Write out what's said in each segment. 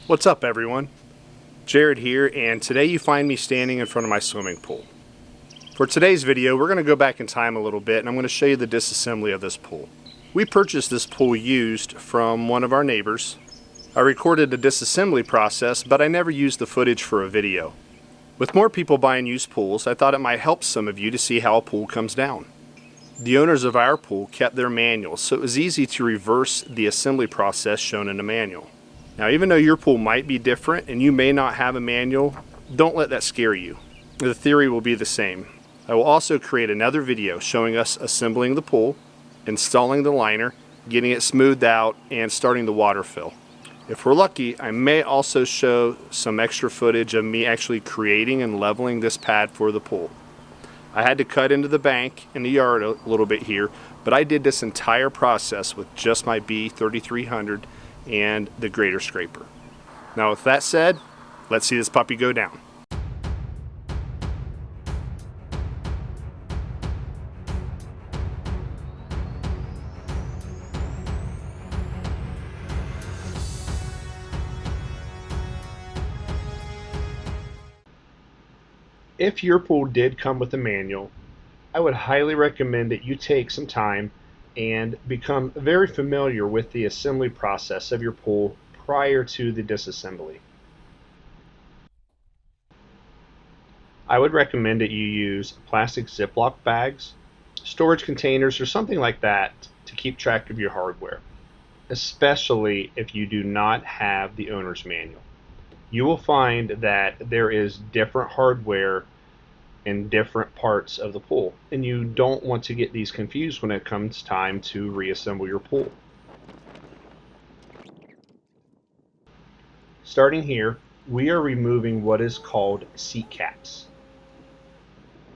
What's up, everyone? Jared here, and today you find me standing in front of my swimming pool. For today's video, we're going to go back in time a little bit and I'm going to show you the disassembly of this pool. We purchased this pool used from one of our neighbors. I recorded the disassembly process, but I never used the footage for a video. With more people buying used pools, I thought it might help some of you to see how a pool comes down. The owners of our pool kept their manuals, so it was easy to reverse the assembly process shown in the manual. Now, even though your pool might be different and you may not have a manual, don't let that scare you. The theory will be the same. I will also create another video showing us assembling the pool, installing the liner, getting it smoothed out, and starting the water fill. If we're lucky, I may also show some extra footage of me actually creating and leveling this pad for the pool. I had to cut into the bank in the yard a little bit here, but I did this entire process with just my B3300 and the grater scraper. Now with that said, let's see this puppy go down. If your pool did come with a manual, I would highly recommend that you take some time and become very familiar with the assembly process of your pool prior to the disassembly. I would recommend that you use plastic Ziploc bags, storage containers, or something like that to keep track of your hardware, especially if you do not have the owner's manual. You will find that there is different hardware in different parts of the pool, and you don't want to get these confused when it comes time to reassemble your pool. Starting here, we are removing what is called seat caps.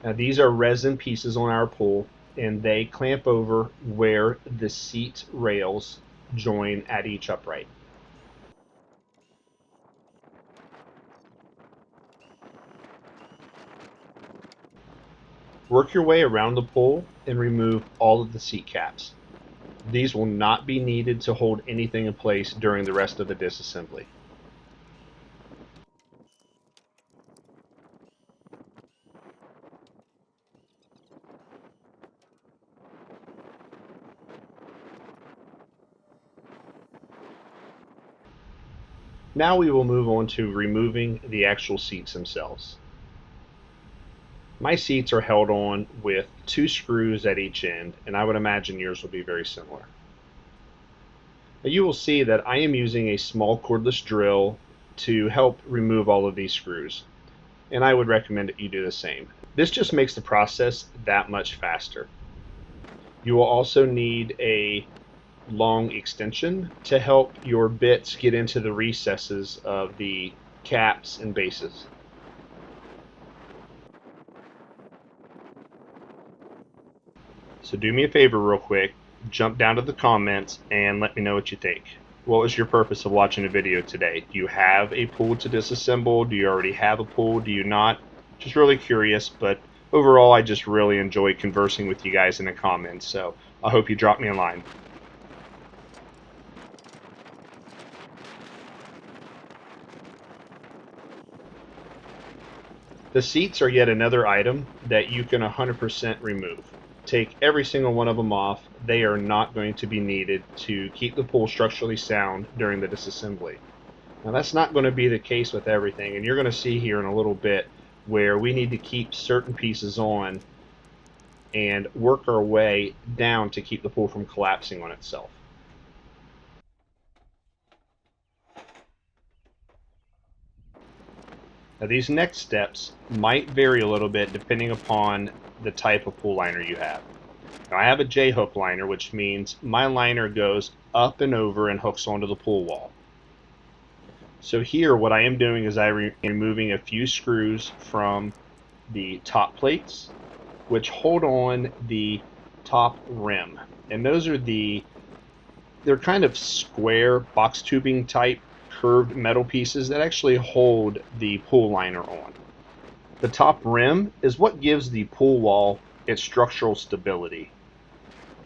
Now, these are resin pieces on our pool, and they clamp over where the seat rails join at each upright. Work your way around the pool and remove all of the seat caps. These will not be needed to hold anything in place during the rest of the disassembly. Now we will move on to removing the actual seats themselves. My seats are held on with 2 screws at each end, and I would imagine yours will be very similar. Now you will see that I am using a small cordless drill to help remove all of these screws, and I would recommend that you do the same. This just makes the process that much faster. You will also need a long extension to help your bits get into the recesses of the caps and bases. So do me a favor real quick, jump down to the comments and let me know what you think. What was your purpose of watching the video today? Do you have a pool to disassemble? Do you already have a pool? Do you not? Just really curious, but overall I just really enjoy conversing with you guys in the comments, so I hope you drop me a line. The seats are yet another item that you can 100% remove. Take every single one of them off. They are not going to be needed to keep the pool structurally sound during the disassembly. Now that's not going to be the case with everything, and you're going to see here in a little bit where we need to keep certain pieces on and work our way down to keep the pool from collapsing on itself. Now these next steps might vary a little bit depending upon the type of pool liner you have. Now I have a J-hook liner, which means my liner goes up and over and hooks onto the pool wall. So here what I am doing is removing a few screws from the top plates, which hold on the top rim. And those are they're kind of square box tubing type curved metal pieces that actually hold the pool liner on. The top rim is what gives the pool wall its structural stability.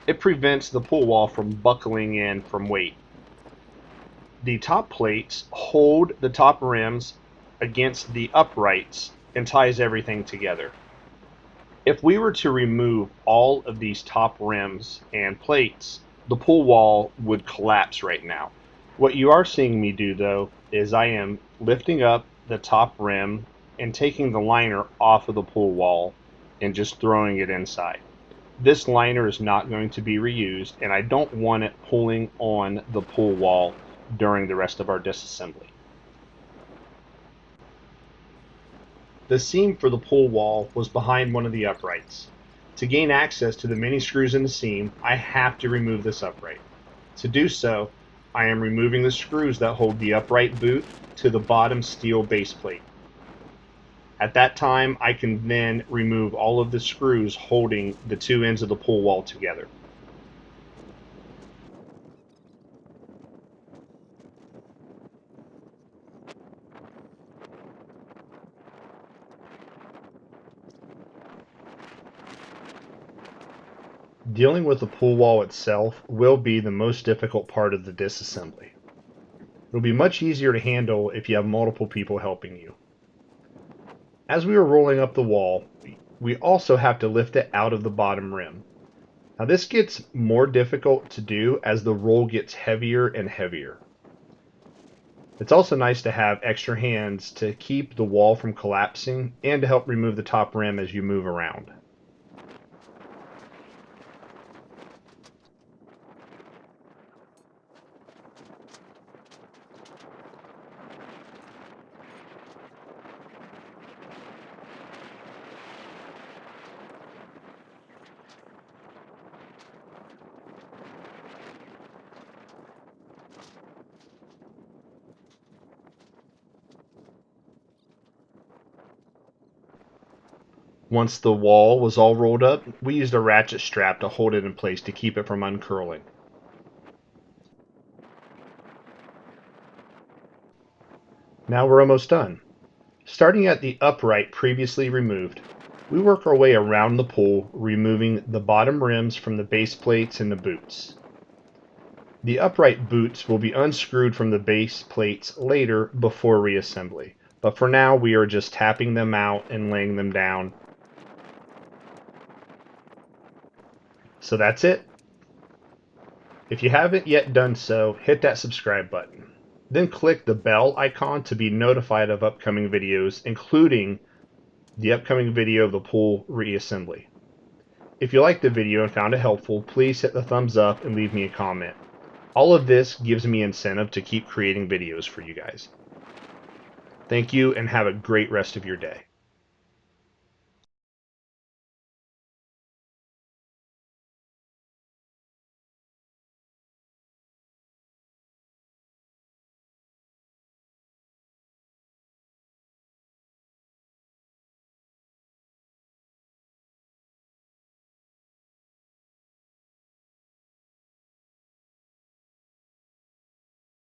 It prevents the pool wall from buckling in from weight. the top plates hold the top rims against the uprights and ties everything together. If we were to remove all of these top rims and plates, the pool wall would collapse right now. What you are seeing me do though is I am lifting up the top rim and taking the liner off of the pool wall and just throwing it inside. This liner is not going to be reused, and I don't want it pulling on the pool wall during the rest of our disassembly. The seam for the pool wall was behind one of the uprights. To gain access to the many screws in the seam, I have to remove this upright. To do so, I am removing the screws that hold the upright boot to the bottom steel base plate. At that time, I can then remove all of the screws holding the two ends of the pool wall together. Dealing with the pool wall itself will be the most difficult part of the disassembly. It'll be much easier to handle if you have multiple people helping you. As we are rolling up the wall, we also have to lift it out of the bottom rim. Now this gets more difficult to do as the roll gets heavier and heavier. It's also nice to have extra hands to keep the wall from collapsing and to help remove the top rim as you move around. Once the wall was all rolled up, we used a ratchet strap to hold it in place to keep it from uncurling. Now we're almost done. Starting at the upright previously removed, we work our way around the pool, removing the bottom rims from the base plates and the boots. The upright boots will be unscrewed from the base plates later before reassembly, but for now we are just tapping them out and laying them down. So that's it. If you haven't yet done so, hit that subscribe button. Then click the bell icon to be notified of upcoming videos, including the upcoming video of the pool reassembly. If you liked the video and found it helpful, please hit the thumbs up and leave me a comment. All of this gives me incentive to keep creating videos for you guys. Thank you and have a great rest of your day.